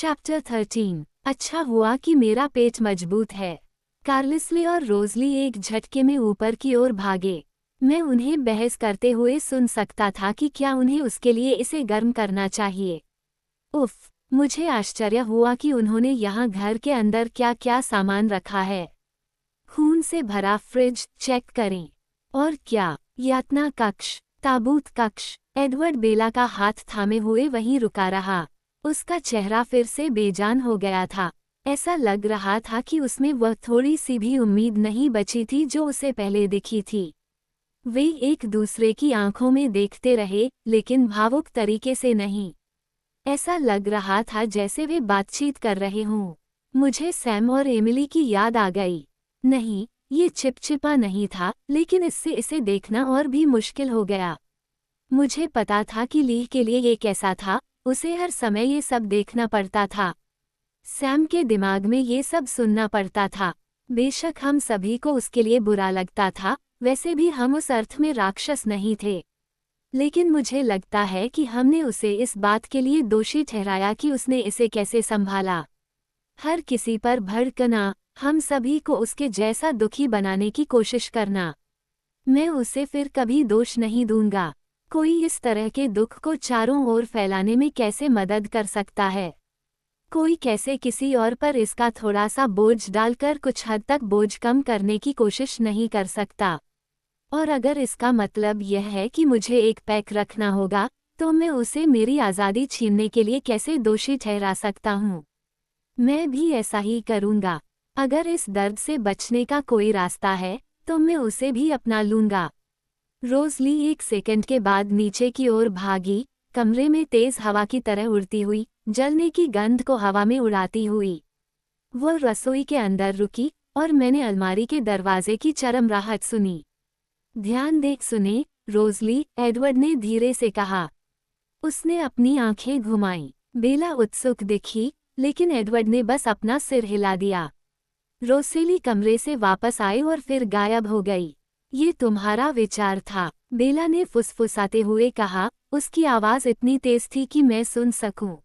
Chapter 13। अच्छा हुआ कि मेरा पेट मजबूत है। कार्लिसली और रोजली एक झटके में ऊपर की ओर भागे। मैं उन्हें बहस करते हुए सुन सकता था कि क्या उन्हें उसके लिए इसे गर्म करना चाहिए। उफ, मुझे आश्चर्य हुआ कि उन्होंने यहाँ घर के अंदर क्या क्या सामान रखा है। खून से भरा फ्रिज चेक करें। और क्या, यातना कक्ष, ताबूत कक्ष। एडवर्ड बेला का हाथ थामे हुए वहीं रुका रहा। उसका चेहरा फिर से बेजान हो गया था। ऐसा लग रहा था कि उसमें वह थोड़ी सी भी उम्मीद नहीं बची थी जो उसे पहले दिखी थी। वे एक दूसरे की आंखों में देखते रहे, लेकिन भावुक तरीके से नहीं। ऐसा लग रहा था जैसे वे बातचीत कर रहे हों। मुझे सैम और एमिली की याद आ गई। नहीं, ये चिपचिपा नहीं था, लेकिन इससे इसे देखना और भी मुश्किल हो गया। मुझे पता था कि लीह के लिए ये कैसा था, उसे हर समय ये सब देखना पड़ता था। सैम के दिमाग में ये सब सुनना पड़ता था। बेशक हम सभी को उसके लिए बुरा लगता था, वैसे भी हम उस अर्थ में राक्षस नहीं थे। लेकिन मुझे लगता है कि हमने उसे इस बात के लिए दोषी ठहराया कि उसने इसे कैसे संभाला। हर किसी पर भड़कना, हम सभी को उसके जैसा दुखी बनाने की कोशिश करना। मैं उसे फिर कभी दोष नहीं दूंगा। कोई इस तरह के दुख को चारों ओर फैलाने में कैसे मदद कर सकता है? कोई कैसे किसी और पर इसका थोड़ा सा बोझ डालकर कुछ हद तक बोझ कम करने की कोशिश नहीं कर सकता? और अगर इसका मतलब यह है कि मुझे एक पैक रखना होगा, तो मैं उसे मेरी आज़ादी छीनने के लिए कैसे दोषी ठहरा सकता हूँ? मैं भी ऐसा ही करूँगा। अगर इस दर्द से बचने का कोई रास्ता है, तो मैं उसे भी अपना लूँगा। रोज़ली एक सेकंड के बाद नीचे की ओर भागी, कमरे में तेज हवा की तरह उड़ती हुई, जलने की गंध को हवा में उड़ाती हुई। वो रसोई के अंदर रुकी और मैंने अलमारी के दरवाजे की चरमराहट सुनी। ध्यान देख सुने, रोज़ली, एडवर्ड ने धीरे से कहा। उसने अपनी आंखें घुमाईं। बेला उत्सुक दिखी, लेकिन एडवर्ड ने बस अपना सिर हिला दिया। रोसेली कमरे से वापस आई और फिर गायब हो गई। ये तुम्हारा विचार था, बेला ने फुसफुसाते हुए कहा, उसकी आवाज़ इतनी तेज थी कि मैं सुन सकूं।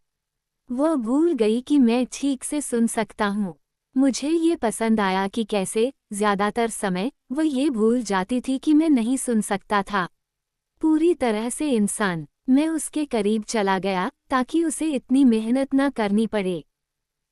वो भूल गई कि मैं ठीक से सुन सकता हूँ। मुझे ये पसंद आया कि कैसे, ज्यादातर समय, वो ये भूल जाती थी कि मैं नहीं सुन सकता था। पूरी तरह से इंसान। मैं उसके करीब चला गया, ताकि उसे इतनी मेहनत न करनी पड़े।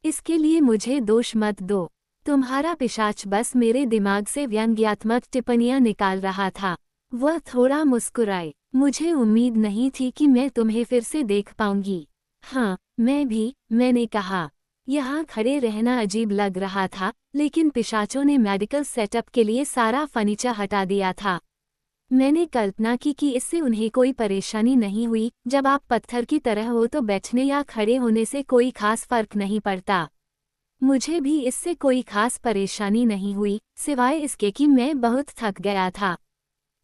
इसके लिए मुझे दोष मत दो। तुम्हारा पिशाच बस मेरे दिमाग से व्यंग्यात्मक टिप्पणियां निकाल रहा था। वह थोड़ा मुस्कुराए। मुझे उम्मीद नहीं थी कि मैं तुम्हें फिर से देख पाऊंगी। हाँ, मैं भी, मैंने कहा। यहाँ खड़े रहना अजीब लग रहा था, लेकिन पिशाचों ने मेडिकल सेटअप के लिए सारा फर्नीचर हटा दिया था। मैंने कल्पना की कि इससे उन्हें कोई परेशानी नहीं हुई। जब आप पत्थर की तरह हो तो बैठने या खड़े होने से कोई खास फर्क नहीं पड़ता। मुझे भी इससे कोई खास परेशानी नहीं हुई, सिवाय इसके कि मैं बहुत थक गया था।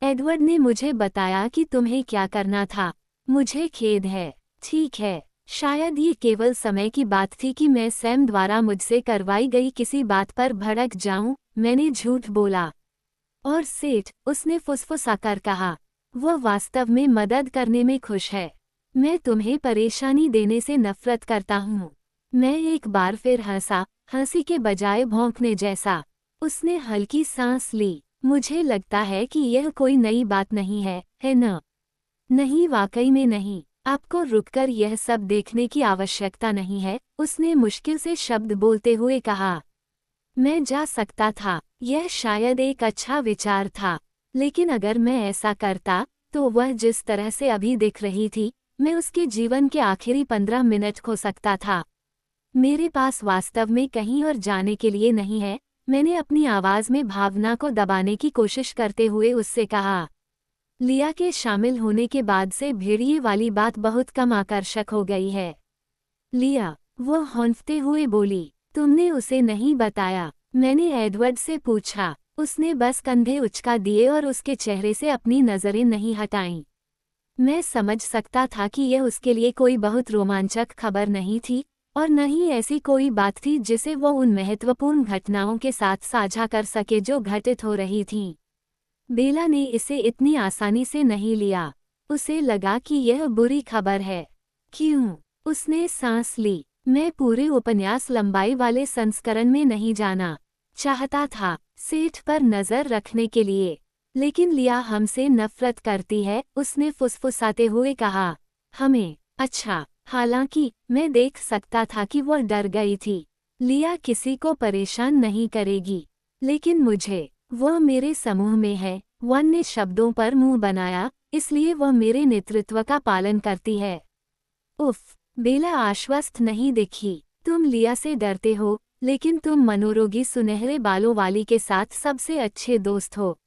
एडवर्ड ने मुझे बताया कि तुम्हें क्या करना था। मुझे खेद है। ठीक है, शायद ये केवल समय की बात थी कि मैं सैम द्वारा मुझसे करवाई गई किसी बात पर भड़क जाऊं। मैंने झूठ बोला। और सेठ, उसने फुसफुसाकर कहा, वह वास्तव में मदद करने में खुश है। मैं तुम्हें परेशानी देने से नफरत करता हूँ। मैं एक बार फिर हंसा, हंसी के बजाय भौंकने जैसा। उसने हल्की सांस ली। मुझे लगता है कि यह कोई नई बात नहीं है न? नहीं, वाकई में नहीं। आपको रुककर यह सब देखने की आवश्यकता नहीं है, उसने मुश्किल से शब्द बोलते हुए कहा। मैं जा सकता था। यह शायद एक अच्छा विचार था, लेकिन अगर मैं ऐसा करता, तो वह जिस तरह से अभी दिख रही थी, मैं उसके जीवन के आखिरी 15 मिनट खो सकता था। मेरे पास वास्तव में कहीं और जाने के लिए नहीं है। मैंने अपनी आवाज़ में भावना को दबाने की कोशिश करते हुए उससे कहा। लिया के शामिल होने के बाद से भेड़िए वाली बात बहुत कम आकर्षक हो गई है। लिया, वो हौंफते हुए बोली, तुमने उसे नहीं बताया? मैंने एडवर्ड से पूछा। उसने बस कंधे उचका दिए और उसके चेहरे से अपनी नज़रें नहीं हटाईं। मैं समझ सकता था कि यह उसके लिए कोई बहुत रोमांचक खबर नहीं थी, और न ही ऐसी कोई बात थी जिसे वो उन महत्वपूर्ण घटनाओं के साथ साझा कर सके जो घटित हो रही थीं। बेला ने इसे इतनी आसानी से नहीं लिया। उसे लगा कि यह बुरी खबर है। क्यों? उसने सांस ली। मैं पूरे उपन्यास लंबाई वाले संस्करण में नहीं जाना चाहता था, सेठ पर नजर रखने के लिए। लेकिन लिया हमसे नफरत करती है, उसने फुसफुसाते हुए कहा। हमें? अच्छा। हालांकि मैं देख सकता था कि वह डर गई थी। लिया किसी को परेशान नहीं करेगी, लेकिन मुझे। वह मेरे समूह में है, वन ने शब्दों पर मुंह बनाया, इसलिए वह मेरे नेतृत्व का पालन करती है। उफ, बेला आश्वस्त नहीं दिखी। तुम लिया से डरते हो, लेकिन तुम मनोरोगी सुनहरे बालों वाली के साथ सबसे अच्छे दोस्त हो।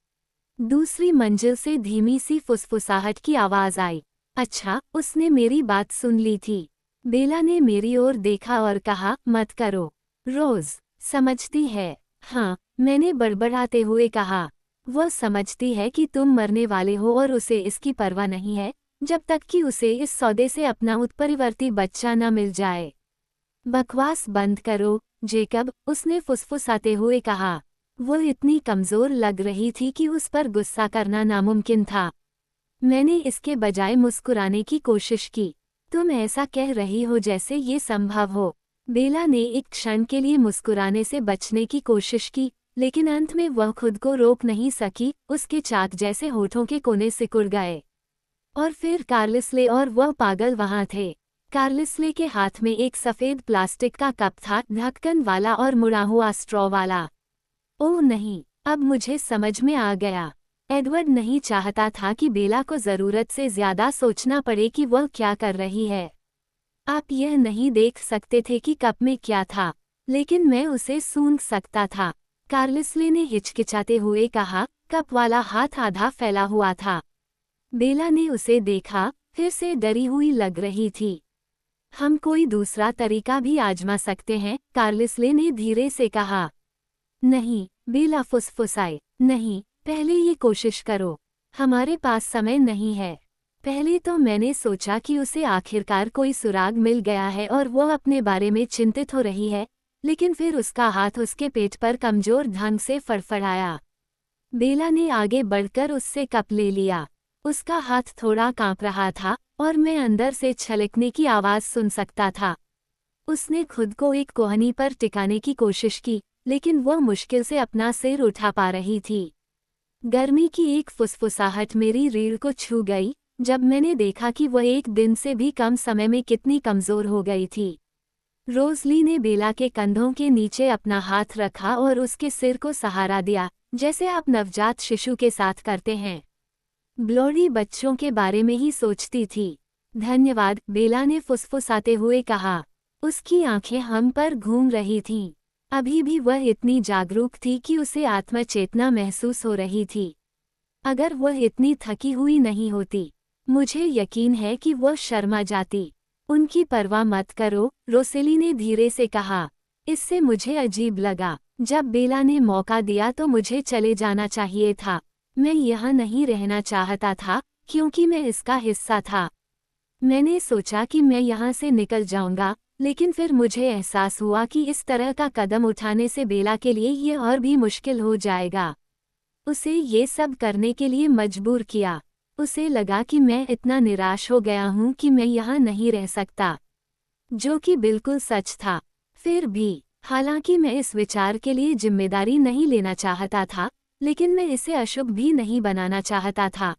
दूसरी मंजिल से धीमी सी फुसफुसाहट की आवाज आई। अच्छा, उसने मेरी बात सुन ली थी। बेला ने मेरी ओर देखा और कहा, मत करो रोज। समझती है? हाँ, मैंने बड़बड़ाते हुए कहा। वह समझती है कि तुम मरने वाले हो और उसे इसकी परवाह नहीं है, जब तक कि उसे इस सौदे से अपना उत्परिवर्ती बच्चा न मिल जाए। बकवास बंद करो जेकब, उसने फुसफुसाते हुए कहा। वो इतनी कमजोर लग रही थी कि उस पर गुस्सा करना नामुमकिन था। मैंने इसके बजाय मुस्कुराने की कोशिश की। तुम ऐसा कह रही हो जैसे ये संभव हो। बेला ने एक क्षण के लिए मुस्कुराने से बचने की कोशिश की, लेकिन अंत में वह खुद को रोक नहीं सकी, उसके चाक जैसे होठों के कोने सिकुड़ गए। और फिर कार्लिसले और वह पागल वहां थे। कार्लिसले के हाथ में एक सफेद प्लास्टिक का कप था, ढक्कन वाला और मुड़ा हुआ स्ट्रॉ वाला। ओह नहीं, अब मुझे समझ में आ गया। एडवर्ड नहीं चाहता था कि बेला को जरूरत से ज्यादा सोचना पड़े कि वह क्या कर रही है। आप यह नहीं देख सकते थे कि कप में क्या था, लेकिन मैं उसे सूंघ सकता था। कार्लिसले ने हिचकिचाते हुए कहा, कप वाला हाथ आधा फैला हुआ था। बेला ने उसे देखा, फिर से डरी हुई लग रही थी। हम कोई दूसरा तरीका भी आजमा सकते हैं, कार्लिसले ने धीरे से कहा। नहीं, बेला फुसफुसाए। नहीं, पहले ये कोशिश करो। हमारे पास समय नहीं है। पहले तो मैंने सोचा कि उसे आखिरकार कोई सुराग मिल गया है और वह अपने बारे में चिंतित हो रही है, लेकिन फिर उसका हाथ उसके पेट पर कमजोर ढंग से फड़फड़ाया। बेला ने आगे बढ़कर उससे कप ले लिया। उसका हाथ थोड़ा कांप रहा था और मैं अंदर से छलकने की आवाज सुन सकता था। उसने खुद को एक कोहनी पर टिकाने की कोशिश की, लेकिन वह मुश्किल से अपना सिर उठा पा रही थी। गर्मी की एक फुसफुसाहट मेरी रीढ़ को छू गई, जब मैंने देखा कि वह एक दिन से भी कम समय में कितनी कमजोर हो गई थी। रोज़ली ने बेला के कंधों के नीचे अपना हाथ रखा और उसके सिर को सहारा दिया, जैसे आप नवजात शिशु के साथ करते हैं। ग्लोरी बच्चों के बारे में ही सोचती थी। धन्यवाद, बेला ने फुसफुसाते हुए कहा। उसकी आंखें हम पर घूम रही थीं। अभी भी वह इतनी जागरूक थी कि उसे आत्मचेतना महसूस हो रही थी। अगर वह इतनी थकी हुई नहीं होती, मुझे यकीन है कि वह शर्मा जाती। उनकी परवाह मत करो, रोसेली ने धीरे से कहा। इससे मुझे अजीब लगा। जब बेला ने मौका दिया तो मुझे चले जाना चाहिए था। मैं यहाँ नहीं रहना चाहता था, क्योंकि मैं इसका हिस्सा था। मैंने सोचा कि मैं यहाँ से निकल जाऊंगा, लेकिन फिर मुझे एहसास हुआ कि इस तरह का कदम उठाने से बेला के लिए ये और भी मुश्किल हो जाएगा। उसे ये सब करने के लिए मजबूर किया। उसे लगा कि मैं इतना निराश हो गया हूँ कि मैं यहाँ नहीं रह सकता, जो कि बिल्कुल सच था। फिर भी, हालांकि मैं इस विचार के लिए जिम्मेदारी नहीं लेना चाहता था, लेकिन मैं इसे अशुभ भी नहीं बनाना चाहता था।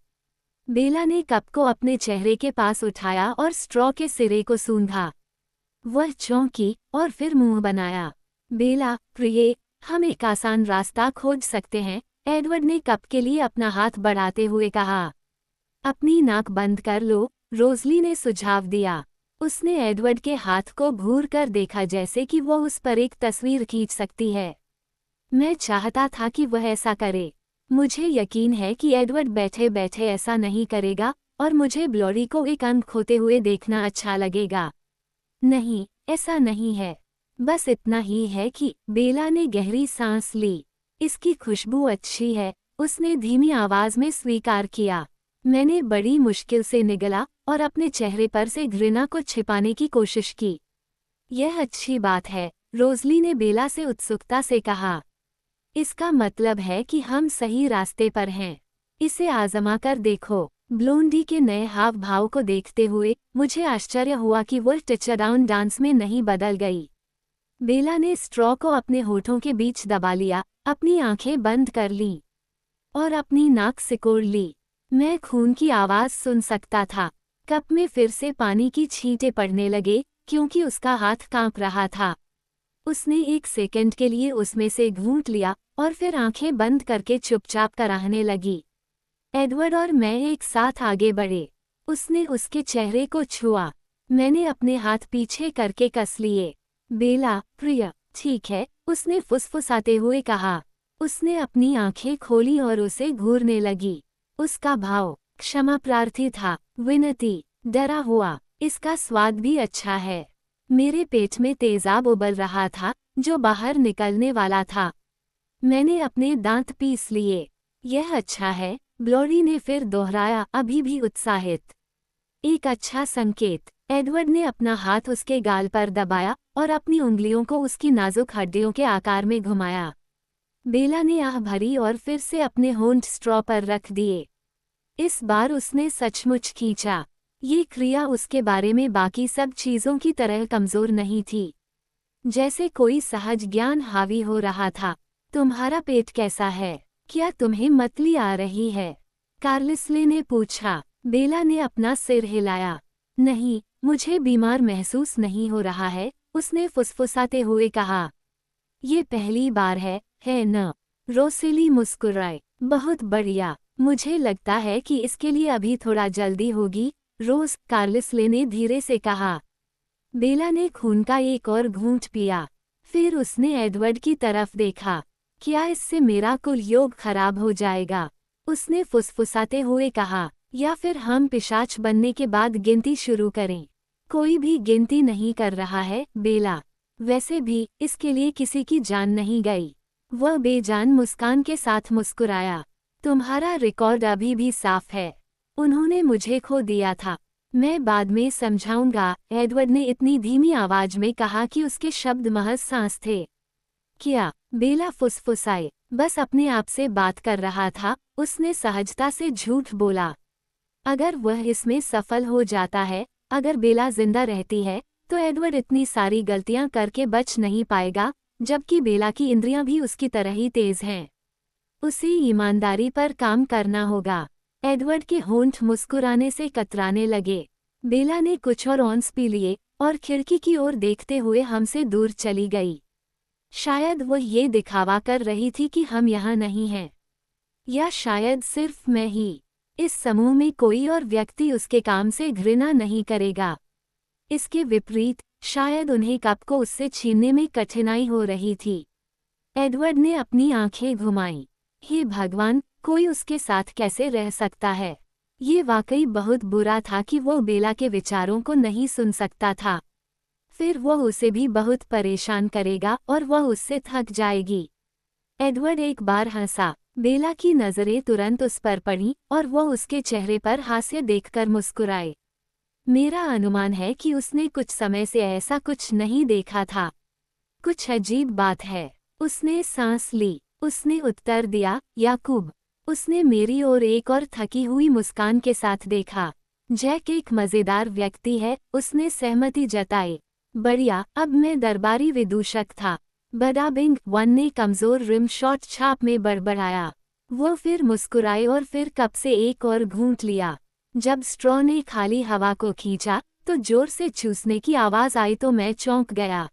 बेला ने कप को अपने चेहरे के पास उठाया और स्ट्रॉ के सिरे को सूंघा। वह चौंकी और फिर मुंह बनाया। बेला, प्रिय, हम एक आसान रास्ता खोज सकते हैं, एडवर्ड ने कप के लिए अपना हाथ बढ़ाते हुए कहा। अपनी नाक बंद कर लो, रोज़ली ने सुझाव दिया। उसने एडवर्ड के हाथ को घूर कर देखा, जैसे कि वह उस पर एक तस्वीर खींच सकती है। मैं चाहता था कि वह ऐसा करे। मुझे यकीन है कि एडवर्ड बैठे बैठे ऐसा नहीं करेगा, और मुझे ग्लोरी को एक अंक खोते हुए देखना अच्छा लगेगा। नहीं, ऐसा नहीं है। बस इतना ही है कि बेला ने गहरी सांस ली। इसकी खुशबू अच्छी है, उसने धीमी आवाज में स्वीकार किया। मैंने बड़ी मुश्किल से निगला और अपने चेहरे पर से घृणा को छिपाने की कोशिश की। यह अच्छी बात है, रोज़ली ने बेला से उत्सुकता से कहा। इसका मतलब है कि हम सही रास्ते पर हैं। इसे आजमा कर देखो। ब्लोंडी के नए हाव भाव को देखते हुए मुझे आश्चर्य हुआ कि वो टचडाउन डांस में नहीं बदल गई। बेला ने स्ट्रॉ को अपने होठों के बीच दबा लिया, अपनी आंखें बंद कर लीं और अपनी नाक सिकोड़ ली। मैं खून की आवाज सुन सकता था। कप में फिर से पानी की छींटे पड़ने लगे क्योंकि उसका हाथ कांप रहा था। उसने एक सेकंड के लिए उसमें से घूंट लिया और फिर आंखें बंद करके चुपचाप कराहने लगी। एडवर्ड और मैं एक साथ आगे बढ़े। उसने उसके चेहरे को छुआ। मैंने अपने हाथ पीछे करके कस लिए। बेला, प्रिय, ठीक है, उसने फुसफुसाते हुए कहा। उसने अपनी आंखें खोली और उसे घूरने लगी। उसका भाव क्षमा प्रार्थी था, विनती, डरा हुआ। इसका स्वाद भी अच्छा है। मेरे पेट में तेजाब उबल रहा था जो बाहर निकलने वाला था। मैंने अपने दांत पीस लिए। यह अच्छा है, ब्लोरी ने फिर दोहराया, अभी भी उत्साहित। एक अच्छा संकेत। एडवर्ड ने अपना हाथ उसके गाल पर दबाया और अपनी उंगलियों को उसकी नाजुक हड्डियों के आकार में घुमाया। बेला ने आह भरी और फिर से अपने होंठ स्ट्रॉ पर रख दिए। इस बार उसने सचमुच खींचा। ये क्रिया उसके बारे में बाकी सब चीज़ों की तरह कमज़ोर नहीं थी। जैसे कोई सहज ज्ञान हावी हो रहा था। तुम्हारा पेट कैसा है? क्या तुम्हें मतली आ रही है? कार्लिसले ने पूछा। बेला ने अपना सिर हिलाया। नहीं, मुझे बीमार महसूस नहीं हो रहा है, उसने फुसफुसाते हुए कहा। ये पहली बार है न? रोसेली मुस्कुराए। बहुत बढ़िया, मुझे लगता है कि इसके लिए अभी थोड़ा जल्दी होगी, रोज, कार्लिसले ने धीरे से कहा। बेला ने खून का एक और घूंट पिया। फिर उसने एडवर्ड की तरफ देखा। क्या इससे मेरा कुल योग खराब हो जाएगा? उसने फुसफुसाते हुए कहा। या फिर हम पिशाच बनने के बाद गिनती शुरू करें? कोई भी गिनती नहीं कर रहा है, बेला। वैसे भी इसके लिए किसी की जान नहीं गई। वह बेजान मुस्कान के साथ मुस्कुराया। तुम्हारा रिकॉर्ड अभी भी साफ है। उन्होंने मुझे खो दिया था। मैं बाद में समझाऊंगा, एडवर्ड ने इतनी धीमी आवाज में कहा कि उसके शब्द महज सांस थे। क्या? बेला फुसफुसाए। बस अपने आप से बात कर रहा था, उसने सहजता से झूठ बोला। अगर वह इसमें सफल हो जाता है, अगर बेला जिंदा रहती है, तो एडवर्ड इतनी सारी गलतियां करके बच नहीं पाएगा, जबकि बेला की इंद्रियां भी उसकी तरह ही तेज हैं। उसे ईमानदारी पर काम करना होगा। एडवर्ड के होंठ मुस्कुराने से कतराने लगे। बेला ने कुछ और ऑन्स पी लिए और खिड़की की ओर देखते हुए हमसे दूर चली गई। शायद वह ये दिखावा कर रही थी कि हम यहाँ नहीं हैं। या शायद सिर्फ मैं ही। इस समूह में कोई और व्यक्ति उसके काम से घृणा नहीं करेगा। इसके विपरीत, शायद उन्हें कप को उससे छीनने में कठिनाई हो रही थी। एडवर्ड ने अपनी आंखें घुमाईं। हे भगवान, कोई उसके साथ कैसे रह सकता है? ये वाकई बहुत बुरा था कि वो बेला के विचारों को नहीं सुन सकता था। फिर वह उसे भी बहुत परेशान करेगा और वह उससे थक जाएगी। एडवर्ड एक बार हंसा। बेला की नज़रें तुरंत उस पर पड़ी और वह उसके चेहरे पर हास्य देखकर मुस्कुराए। मेरा अनुमान है कि उसने कुछ समय से ऐसा कुछ नहीं देखा था। कुछ अजीब बात है। उसने सांस ली। उसने उत्तर दिया, याकूब। उसने मेरी ओर एक और थकी हुई मुस्कान के साथ देखा। जैक एक मज़ेदार व्यक्ति है, उसने सहमति जताई। बढ़िया, अब मैं दरबारी विदूषक था। बडाबिंग, वन ने कमज़ोर रिम शॉट छाप में बड़बड़ाया। वो फिर मुस्कुराए और फिर कप से एक और घूंट लिया। जब स्ट्रॉ ने खाली हवा को खींचा तो जोर से चूसने की आवाज़ आई तो मैं चौंक गया।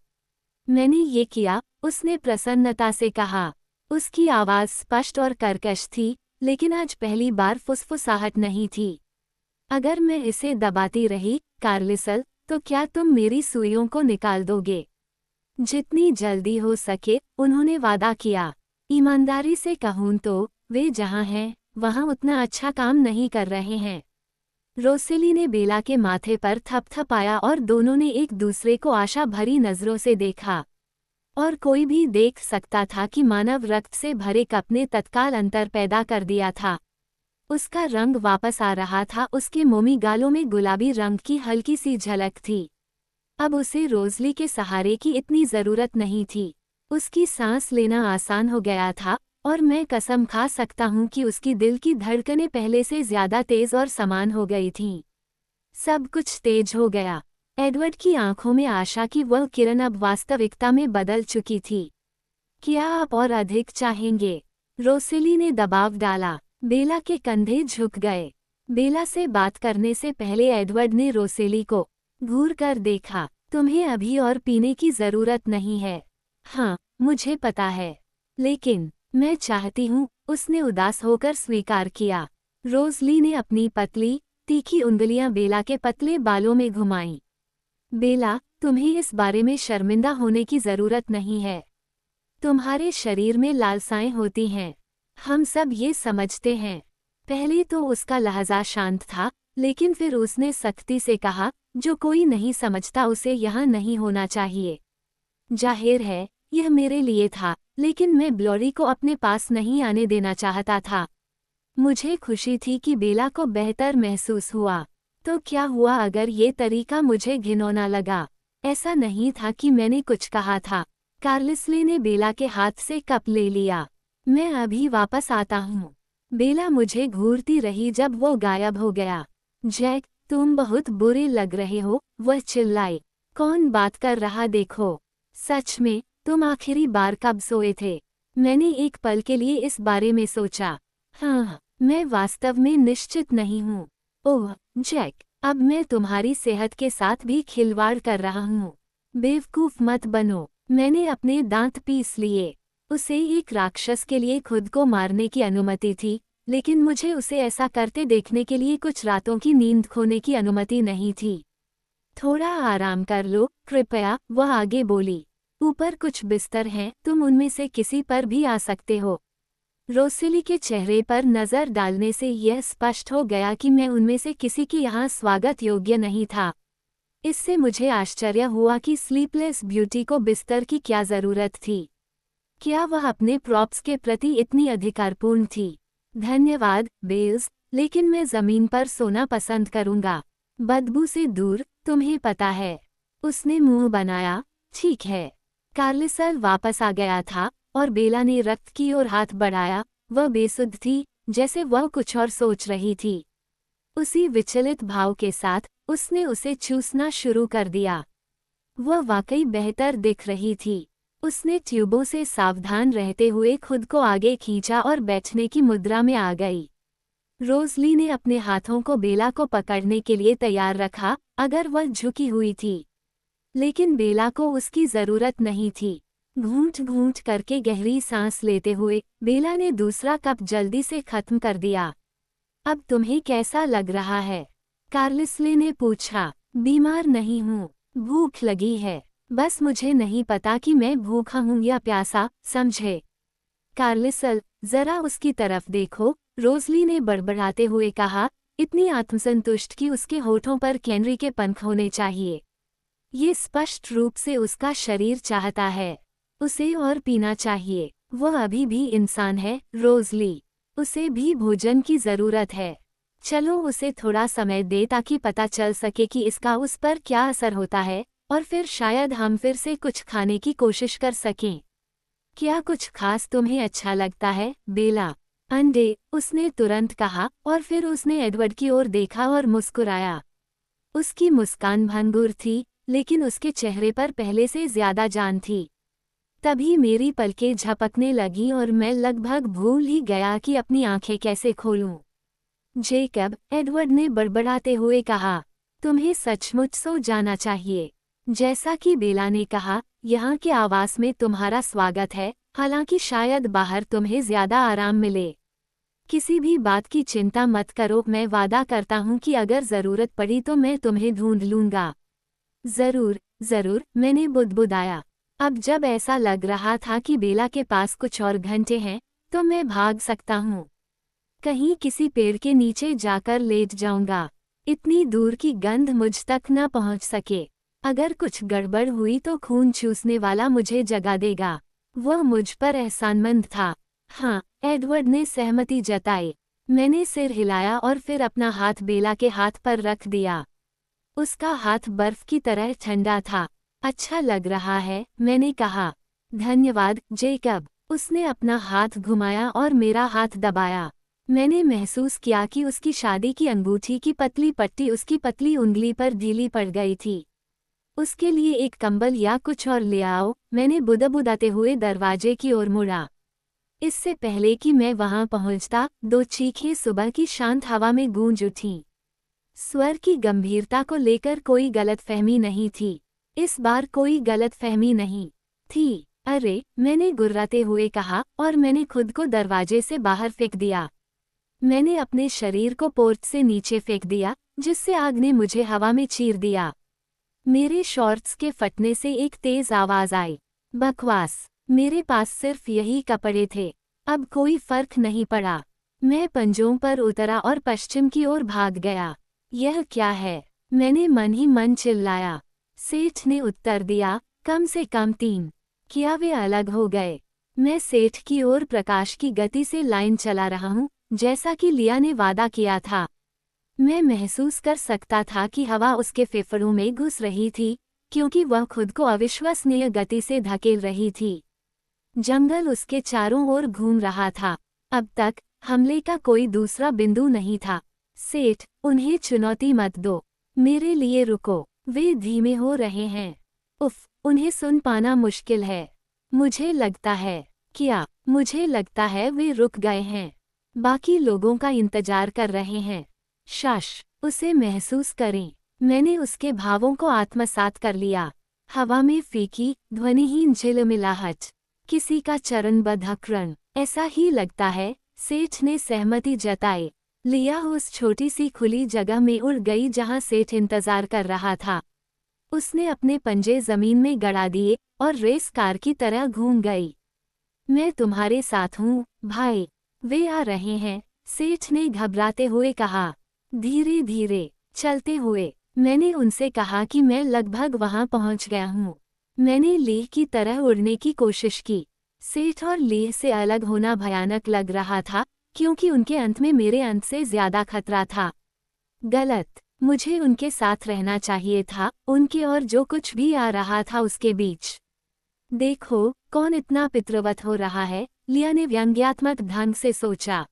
मैंने ये किया, उसने प्रसन्नता से कहा। उसकी आवाज़ स्पष्ट और कर्कश थी, लेकिन आज पहली बार फुसफुसाहट नहीं थी। अगर मैं इसे दबाती रही, कार्लिसल, तो क्या तुम मेरी सुइयों को निकाल दोगे? जितनी जल्दी हो सके, उन्होंने वादा किया। ईमानदारी से कहूँ तो, वे जहाँ हैं, वहाँ उतना अच्छा काम नहीं कर रहे हैं। रोसेली ने बेला के माथे पर थपथपाया और दोनों ने एक दूसरे को आशा भरी नज़रों से देखा। और कोई भी देख सकता था कि मानव रक्त से भरे कप ने तत्काल अंतर पैदा कर दिया था। उसका रंग वापस आ रहा था, उसके मोमी गालों में गुलाबी रंग की हल्की सी झलक थी। अब उसे रोज़ली के सहारे की इतनी ज़रूरत नहीं थी। उसकी सांस लेना आसान हो गया था और मैं कसम खा सकता हूँ कि उसकी दिल की धड़कनें पहले से ज्यादा तेज और समान हो गई थीं। सब कुछ तेज हो गया। एडवर्ड की आंखों में आशा की वह किरण अब वास्तविकता में बदल चुकी थी। क्या आप और अधिक चाहेंगे? रोसेली ने दबाव डाला। बेला के कंधे झुक गए। बेला से बात करने से पहले एडवर्ड ने रोसेली को घूर कर देखा। तुम्हें अभी और पीने की जरूरत नहीं है। हाँ, मुझे पता है। लेकिन मैं चाहती हूँ, उसने उदास होकर स्वीकार किया। रोज़ली ने अपनी पतली, तीखी उंगलियां बेला के पतले बालों में घुमाईं। बेला, तुम्हें इस बारे में शर्मिंदा होने की जरूरत नहीं है। तुम्हारे शरीर में लालसाएं होती हैं। हम सब ये समझते हैं। पहले तो उसका लहजा शांत था, लेकिन फिर उसने सख्ती से कहा, जो कोई नहीं समझता उसे यहाँ नहीं होना चाहिए। जाहिर है, यह मेरे लिए था, लेकिन मैं ब्लोरी को अपने पास नहीं आने देना चाहता था। मुझे खुशी थी कि बेला को बेहतर महसूस हुआ। तो क्या हुआ अगर ये तरीका मुझे घिनौना लगा? ऐसा नहीं था कि मैंने कुछ कहा था। कार्लिसले ने बेला के हाथ से कप ले लिया। मैं अभी वापस आता हूँ। बेला मुझे घूरती रही जब वो गायब हो गया। जैक, तुम बहुत बुरे लग रहे हो, वह चिल्लाई। कौन बात कर रहा देखो। सच में, तुम आखिरी बार कब सोए थे? मैंने एक पल के लिए इस बारे में सोचा। हाँ, मैं वास्तव में निश्चित नहीं हूँ। ओह, जैक, अब मैं तुम्हारी सेहत के साथ भी खिलवाड़ कर रहा हूँ। बेवकूफ मत बनो। मैंने अपने दांत पीस लिए। उसे एक राक्षस के लिए खुद को मारने की अनुमति थी, लेकिन मुझे उसे ऐसा करते देखने के लिए कुछ रातों की नींद खोने की अनुमति नहीं थी। थोड़ा आराम कर लो, कृपया, वह आगे बोली। ऊपर कुछ बिस्तर हैं, तुम उनमें से किसी पर भी आ सकते हो। रोसेली के चेहरे पर नजर डालने से यह स्पष्ट हो गया कि मैं उनमें से किसी के यहाँ स्वागत योग्य नहीं था। इससे मुझे आश्चर्य हुआ कि स्लीपलेस ब्यूटी को बिस्तर की क्या जरूरत थी। क्या वह अपने प्रॉप्स के प्रति इतनी अधिकारपूर्ण थी? धन्यवाद, बेल्स, लेकिन मैं जमीन पर सोना पसंद करूंगा। बदबू से दूर, तुम्हें पता है। उसने मुंह बनाया। ठीक है। कार्लिसल वापस आ गया था, और बेला ने रक्त की ओर हाथ बढ़ाया। वह बेसुध थी, जैसे वह कुछ और सोच रही थी। उसी विचलित भाव के साथ, उसने उसे चूसना शुरू कर दिया। वह वाकई बेहतर दिख रही थी। उसने ट्यूबों से सावधान रहते हुए खुद को आगे खींचा और बैठने की मुद्रा में आ गई। रोज़ली ने अपने हाथों को बेला को पकड़ने के लिए तैयार रखा, अगर वह झुकी हुई थी। लेकिन बेला को उसकी जरूरत नहीं थी। घूंट घूंट करके गहरी सांस लेते हुए, बेला ने दूसरा कप जल्दी से खत्म कर दिया। अब तुम्हें कैसा लग रहा है? कार्लिसले ने पूछा। बीमार नहीं हूँ, भूख लगी है। बस मुझे नहीं पता कि मैं भूखा हूँ या प्यासा, समझे? कार्लिसल, जरा उसकी तरफ देखो, रोज़ली ने बड़बड़ाते हुए कहा, इतनी आत्मसंतुष्ट कि उसके होठों पर कैनरी के पंख होने चाहिए। ये स्पष्ट रूप से उसका शरीर चाहता है। उसे और पीना चाहिए। वह अभी भी इंसान है, रोज़ली। उसे भी भोजन की जरूरत है। चलो उसे थोड़ा समय दे ताकि पता चल सके कि इसका उस पर क्या असर होता है, और फिर शायद हम फिर से कुछ खाने की कोशिश कर सकें। क्या कुछ खास तुम्हें अच्छा लगता है, बेला? अंडे, उसने तुरंत कहा, और फिर उसने एडवर्ड की ओर देखा और मुस्कुराया। उसकी मुस्कान भंगुर थी, लेकिन उसके चेहरे पर पहले से ज्यादा जान थी। तभी मेरी पलकें झपकने लगीं और मैं लगभग भूल ही गया कि अपनी आंखें कैसे खोलूं। जेकब, एडवर्ड ने बड़बड़ाते हुए कहा, तुम्हें सचमुच सो जाना चाहिए। जैसा कि बेला ने कहा, यहाँ के आवास में तुम्हारा स्वागत है, हालांकि शायद बाहर तुम्हें ज्यादा आराम मिले। किसी भी बात की चिंता मत करो, मैं वादा करता हूँ कि अगर जरूरत पड़ी तो मैं तुम्हें ढूंढ लूंगा। जरूर, जरूर, मैंने बुदबुदाया। अब जब ऐसा लग रहा था कि बेला के पास कुछ और घंटे हैं, तो मैं भाग सकता हूँ। कहीं किसी पेड़ के नीचे जाकर लेट जाऊंगा। इतनी दूर की गंध मुझ तक न पहुंच सके। अगर कुछ गड़बड़ हुई तो खून चूसने वाला मुझे जगा देगा। वह मुझ पर एहसानमंद था। हाँ, एडवर्ड ने सहमति जताई। मैंने सिर हिलाया और फिर अपना हाथ बेला के हाथ पर रख दिया। उसका हाथ बर्फ की तरह ठंडा था। अच्छा लग रहा है, मैंने कहा। धन्यवाद, जेकब। उसने अपना हाथ घुमाया और मेरा हाथ दबाया। मैंने महसूस किया कि उसकी शादी की अंगूठी की पतली पट्टी उसकी पतली उंगली पर ढीली पड़ गई थी। उसके लिए एक कंबल या कुछ और ले आओ, मैंने बुदबुदाते हुए दरवाजे की ओर मुड़ा। इससे पहले कि मैं वहां पहुंचता, 2 चीखें सुबह की शांत हवा में गूंज उठीं। स्वर की गंभीरता को लेकर कोई गलतफहमी नहीं थी। इस बार कोई गलतफहमी नहीं थी। अरे, मैंने गुर्राते हुए कहा और मैंने खुद को दरवाजे से बाहर फेंक दिया। मैंने अपने शरीर को पोर्च से नीचे फेंक दिया, जिससे आग ने मुझे हवा में चीर दिया। मेरे शॉर्ट्स के फटने से एक तेज आवाज आई। बकवास, मेरे पास सिर्फ यही कपड़े थे। अब कोई फर्क नहीं पड़ा। मैं पंजों पर उतरा और पश्चिम की ओर भाग गया। यह क्या है? मैंने मन ही मन चिल्लाया। सेठ ने उत्तर दिया, कम से कम 3। क्या वे अलग हो गए? मैं सेठ की ओर प्रकाश की गति से लाइन चला रहा हूँ, जैसा कि लिया ने वादा किया था। मैं महसूस कर सकता था कि हवा उसके फेफड़ों में घुस रही थी, क्योंकि वह खुद को अविश्वसनीय गति से धकेल रही थी। जंगल उसके चारों ओर घूम रहा था। अब तक हमले का कोई दूसरा बिंदु नहीं था। सेठ, उन्हें चुनौती मत दो। मेरे लिए रुको, वे धीमे हो रहे हैं। उफ, उन्हें सुन पाना मुश्किल है। मुझे लगता है मुझे लगता है वे रुक गए हैं। बाकी लोगों का इंतजार कर रहे हैं। शश, उसे महसूस करें। मैंने उसके भावों को आत्मसात कर लिया। हवा में फीकी, ध्वनिहीन झिलमिलाहट, किसी का चरणबद्ध अकरण। ऐसा ही लगता है, सेठ ने सहमति जताई। लिया उस छोटी सी खुली जगह में उड़ गई जहां सेठ इंतजार कर रहा था। उसने अपने पंजे जमीन में गड़ा दिए और रेस कार की तरह घूम गई। मैं तुम्हारे साथ हूँ, भाई। वे आ रहे हैं, सेठ ने घबराते हुए कहा। धीरे धीरे चलते हुए मैंने उनसे कहा कि मैं लगभग वहां पहुंच गया हूं। मैंने लेह की तरह उड़ने की कोशिश की। सेठ और लेह से अलग होना भयानक लग रहा था, क्योंकि उनके अंत में मेरे अंत से ज्यादा खतरा था। गलत, मुझे उनके साथ रहना चाहिए था, उनके और जो कुछ भी आ रहा था उसके बीच। देखो, कौन इतना पितृवत हो रहा है, लिया ने व्यंग्यात्मक ढंग से सोचा।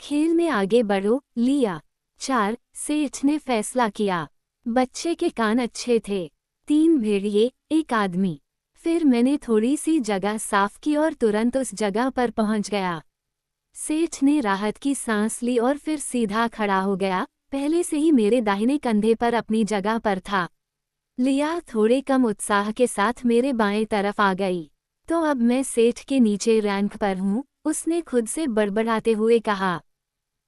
खेल में आगे बढ़ो, लिया। 4, सेठ ने फैसला किया। बच्चे के कान अच्छे थे। 3 भेड़िए, 1 आदमी। फिर मैंने थोड़ी सी जगह साफ की और तुरंत उस जगह पर पहुंच गया। सेठ ने राहत की सांस ली और फिर सीधा खड़ा हो गया, पहले से ही मेरे दाहिने कंधे पर अपनी जगह पर था। लिया थोड़े कम उत्साह के साथ मेरे बाएं तरफ आ गई। तो अब मैं सेठ के नीचे रैंक पर हूँ, उसने खुद से बड़बड़ाते हुए कहा।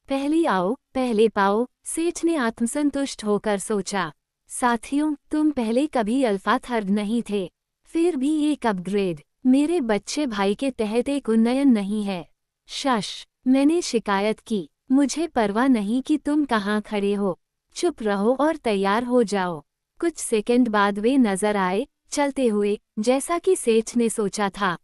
पहले आओ, पहले पाओ, सेठ ने आत्मसंतुष्ट होकर सोचा। साथियों, तुम पहले कभी अल्फा थर्ड नहीं थे। फिर भी एक अपग्रेड, मेरे बच्चे भाई के तहत एक उन्नयन नहीं है। शश, मैंने शिकायत की। मुझे परवाह नहीं कि तुम कहाँ खड़े हो। चुप रहो और तैयार हो जाओ। कुछ सेकंड बाद वे नजर आए, चलते हुए, जैसा कि सेठ ने सोचा था।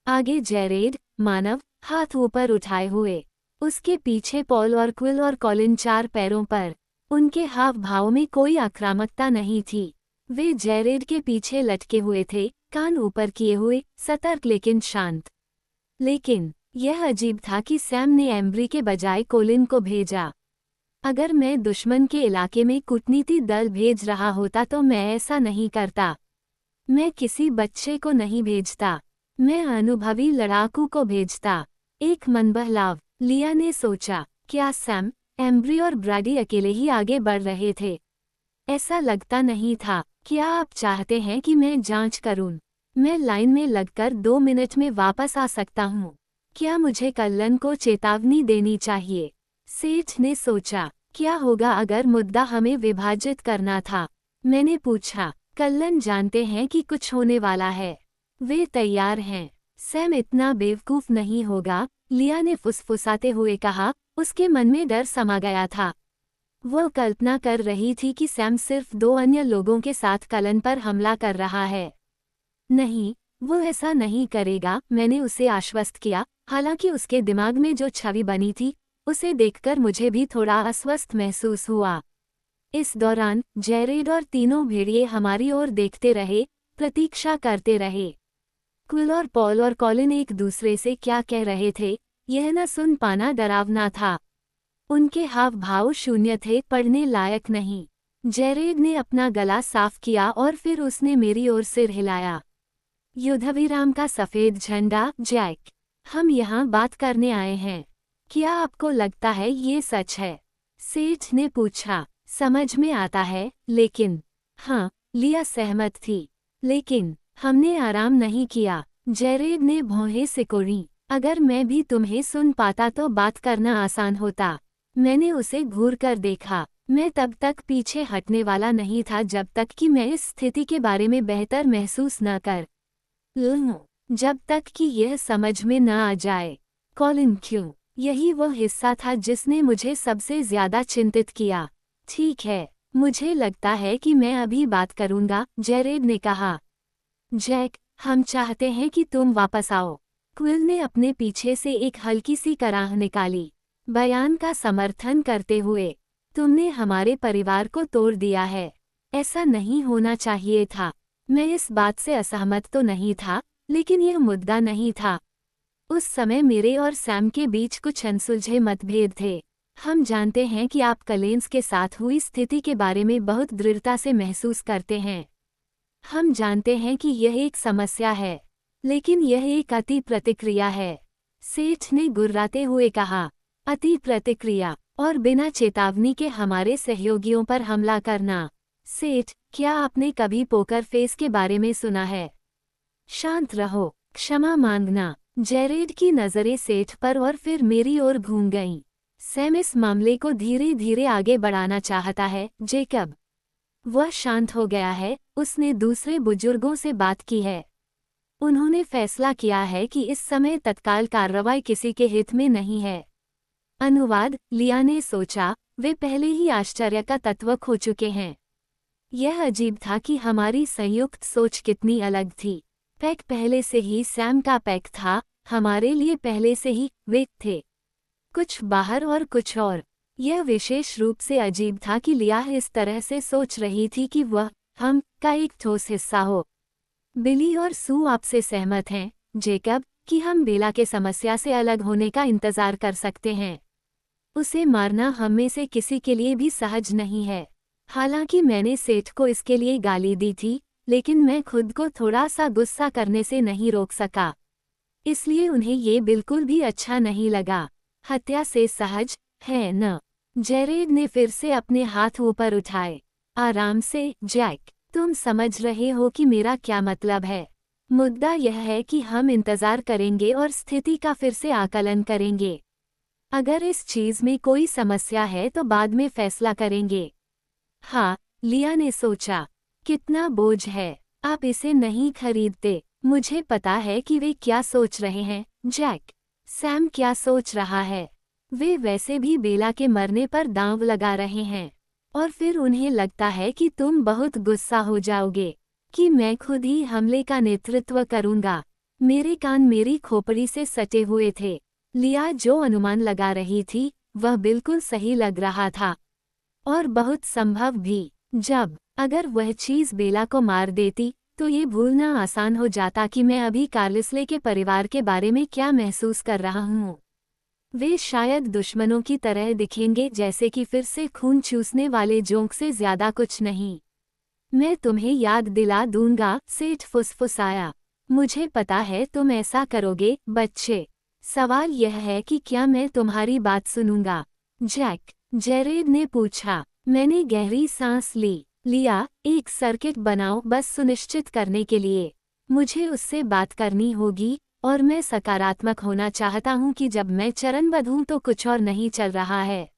आगे जेरेड, मानव, हाथ ऊपर उठाए हुए। उसके पीछे पॉल और क्विल और कॉलिन 4 पैरों पर। उनके हाव भाव में कोई आक्रामकता नहीं थी। वे जेरेड के पीछे लटके हुए थे, कान ऊपर किए हुए, सतर्क लेकिन शांत। लेकिन यह अजीब था कि सैम ने एम्ब्री के बजाय कोलिन को भेजा। अगर मैं दुश्मन के इलाके में कूटनीति दल भेज रहा होता तो मैं ऐसा नहीं करता। मैं किसी बच्चे को नहीं भेजता। मैं अनुभवी लड़ाकू को भेजता। एक मन बहलाव, लिया ने सोचा। क्या सैम, एम्ब्री और ब्रैडी अकेले ही आगे बढ़ रहे थे? ऐसा लगता नहीं था। क्या आप चाहते हैं कि मैं जांच करूं? मैं लाइन में लगकर 2 मिनट में वापस आ सकता हूं। क्या मुझे कल्लन को चेतावनी देनी चाहिए? सेठ ने सोचा। क्या होगा अगर मुद्दा हमें विभाजित करना था? मैंने पूछा। कल्लन जानते हैं कि कुछ होने वाला है। वे तैयार हैं। सैम इतना बेवकूफ नहीं होगा, लिया ने फुसफुसाते हुए कहा। उसके मन में डर समा गया था। वह कल्पना कर रही थी कि सैम सिर्फ 2 अन्य लोगों के साथ कल्लन पर हमला कर रहा है। नहीं, वो ऐसा नहीं करेगा, मैंने उसे आश्वस्त किया। हालांकि उसके दिमाग में जो छवि बनी थी, उसे देखकर मुझे भी थोड़ा अस्वस्थ महसूस हुआ। इस दौरान जेरेड और तीनों भेड़िए हमारी ओर देखते रहे, प्रतीक्षा करते रहे। क्विल और पॉल और कॉलिन एक दूसरे से क्या कह रहे थे, यह न सुन पाना डरावना था। उनके हाव भाव शून्य थे, पढ़ने लायक नहीं। जेरेड ने अपना गला साफ किया और फिर उसने मेरी ओर सिर हिलाया। युद्धविराम का सफेद झंडा, जैक। हम यहाँ बात करने आए हैं। क्या आपको लगता है ये सच है? सेठ ने पूछा। समझ में आता है, लेकिन। हाँ, लिया सहमत थी। लेकिन हमने आराम नहीं किया। जेरेड ने भौहें सिकोड़ी। अगर मैं भी तुम्हें सुन पाता तो बात करना आसान होता। मैंने उसे घूर कर देखा। मैं तब तक पीछे हटने वाला नहीं था जब तक कि मैं इस स्थिति के बारे में बेहतर महसूस न कर लूं, जब तक कि यह समझ में न आ जाए। कॉलिन क्यों? यही वो हिस्सा था जिसने मुझे सबसे ज्यादा चिंतित किया। ठीक है, मुझे लगता है कि मैं अभी बात करूंगा, जेरेड ने कहा। जैक, हम चाहते हैं कि तुम वापस आओ। क्विल ने अपने पीछे से एक हल्की सी कराह निकाली, बयान का समर्थन करते हुए। तुमने हमारे परिवार को तोड़ दिया है। ऐसा नहीं होना चाहिए था। मैं इस बात से असहमत तो नहीं था, लेकिन यह मुद्दा नहीं था। उस समय मेरे और सैम के बीच कुछ अनसुलझे मतभेद थे। हम जानते हैं कि आप कलेंस के साथ हुई स्थिति के बारे में बहुत दृढ़ता से महसूस करते हैं। हम जानते हैं कि यह एक समस्या है, लेकिन यह एक अति प्रतिक्रिया है। सेठ ने गुर्राते हुए कहा। अति प्रतिक्रिया और बिना चेतावनी के हमारे सहयोगियों पर हमला करना। सेठ, क्या आपने कभी पोकर फेस के बारे में सुना है? शांत रहो, क्षमा मांगना। जेरेड की नजरें सेठ पर और फिर मेरी ओर घूम गईं। सैम इस मामले को धीरे धीरे आगे बढ़ाना चाहता है, जेकब। वह शांत हो गया है, उसने दूसरे बुजुर्गों से बात की है। उन्होंने फैसला किया है कि इस समय तत्काल कार्रवाई किसी के हित में नहीं है। अनुवाद, लिया ने सोचा, वे पहले ही आश्चर्य का तत्व खो चुके हैं। यह अजीब था कि हमारी संयुक्त सोच कितनी अलग थी। पैक पहले से ही सैम का पैक था, हमारे लिए पहले से ही वे थे। कुछ बाहर और कुछ और। यह विशेष रूप से अजीब था कि लिया इस तरह से सोच रही थी कि वह हम का एक ठोस हिस्सा हो। बिली और सू आपसे सहमत हैं, जेकब, कि हम बेला के समस्या से अलग होने का इंतजार कर सकते हैं। उसे मारना हम में से किसी के लिए भी सहज नहीं है। हालांकि मैंने सेठ को इसके लिए गाली दी थी, लेकिन मैं खुद को थोड़ा सा गुस्सा करने से नहीं रोक सका। इसलिए उन्हें ये बिल्कुल भी अच्छा नहीं लगा। हत्या से सहज है न? जेरेड ने फिर से अपने हाथ ऊपर उठाए। आराम से, जैक। तुम समझ रहे हो कि मेरा क्या मतलब है। मुद्दा यह है कि हम इंतजार करेंगे और स्थिति का फिर से आकलन करेंगे। अगर इस चीज में कोई समस्या है तो बाद में फैसला करेंगे। हाँ, लिया ने सोचा। कितना बोझ है, आप इसे नहीं खरीदते। मुझे पता है कि वे क्या सोच रहे हैं, जैक। सैम क्या सोच रहा है? वे वैसे भी बेला के मरने पर दांव लगा रहे हैं। और फिर उन्हें लगता है कि तुम बहुत गुस्सा हो जाओगे कि मैं खुद ही हमले का नेतृत्व करूंगा। मेरे कान मेरी खोपड़ी से सटे हुए थे। लिया जो अनुमान लगा रही थी, वह बिल्कुल सही लग रहा था। और बहुत संभव भी। अगर वह चीज बेला को मार देती, तो ये भूलना आसान हो जाता कि मैं अभी कार्लिसले के परिवार के बारे में क्या महसूस कर रहा हूँ। वे शायद दुश्मनों की तरह दिखेंगे, जैसे कि फिर से खून चूसने वाले जोंक से ज्यादा कुछ नहीं। मैं तुम्हें याद दिला दूंगा, सेठ फुसफुसाया। मुझे पता है तुम ऐसा करोगे, बच्चे। सवाल यह है कि क्या मैं तुम्हारी बात सुनूंगा, जैक? जेरेड ने पूछा। मैंने गहरी सांस ली। लिया, एक सर्किट बनाओ बस सुनिश्चित करने के लिए। मुझे उससे बात करनी होगी, और मैं सकारात्मक होना चाहता हूं कि जब मैं चरणबद्ध हूं तो कुछ और नहीं चल रहा है।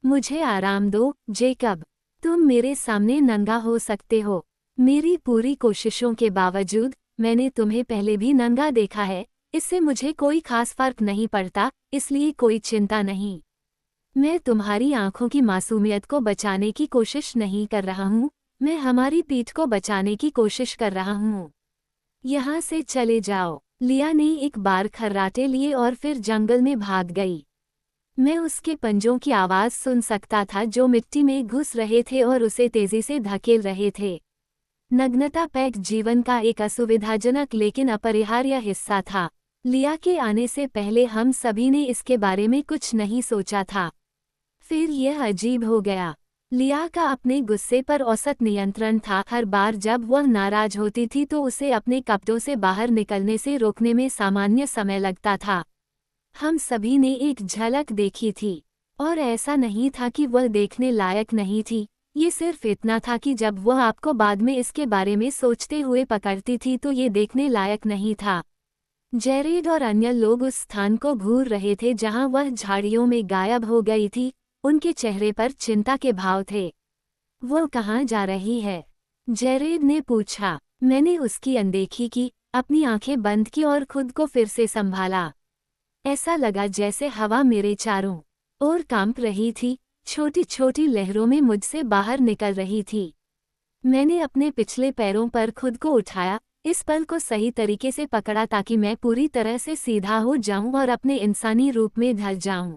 मुझे आराम दो, जेकब। तुम मेरे सामने नंगा हो सकते हो। मेरी पूरी कोशिशों के बावजूद, मैंने तुम्हें पहले भी नंगा देखा है। इससे मुझे कोई खास फर्क नहीं पड़ता, इसलिए कोई चिंता नहीं। मैं तुम्हारी आंखों की मासूमियत को बचाने की कोशिश नहीं कर रहा हूँ, मैं हमारी पीठ को बचाने की कोशिश कर रहा हूँ। यहाँ से चले जाओ। लिया ने एक बार खर्राटे लिए और फिर जंगल में भाग गई। मैं उसके पंजों की आवाज सुन सकता था जो मिट्टी में घुस रहे थे और उसे तेजी से धकेल रहे थे। नग्नता पैक जीवन का एक असुविधाजनक लेकिन अपरिहार्य हिस्सा था। लिया के आने से पहले हम सभी ने इसके बारे में कुछ नहीं सोचा था। फिर यह अजीब हो गया। लिया का अपने गुस्से पर औसत नियंत्रण था। हर बार जब वह नाराज होती थी तो उसे अपने कपड़ों से बाहर निकलने से रोकने में सामान्य समय लगता था। हम सभी ने एक झलक देखी थी, और ऐसा नहीं था कि वह देखने लायक नहीं थी। ये सिर्फ इतना था कि जब वह आपको बाद में इसके बारे में सोचते हुए पकड़ती थी तो ये देखने लायक नहीं था। जेरेड और अन्य लोग उस स्थान को घूर रहे थे जहां वह झाड़ियों में गायब हो गई थी। उनके चेहरे पर चिंता के भाव थे। वो कहाँ जा रही है? जेरेड ने पूछा। मैंने उसकी अनदेखी की, अपनी आंखें बंद की और खुद को फिर से संभाला। ऐसा लगा जैसे हवा मेरे चारों ओर कांप रही थी, छोटी छोटी लहरों में मुझसे बाहर निकल रही थी। मैंने अपने पिछले पैरों पर खुद को उठाया, इस पल को सही तरीके से पकड़ा ताकि मैं पूरी तरह से सीधा हो जाऊं और अपने इंसानी रूप में ढल जाऊं।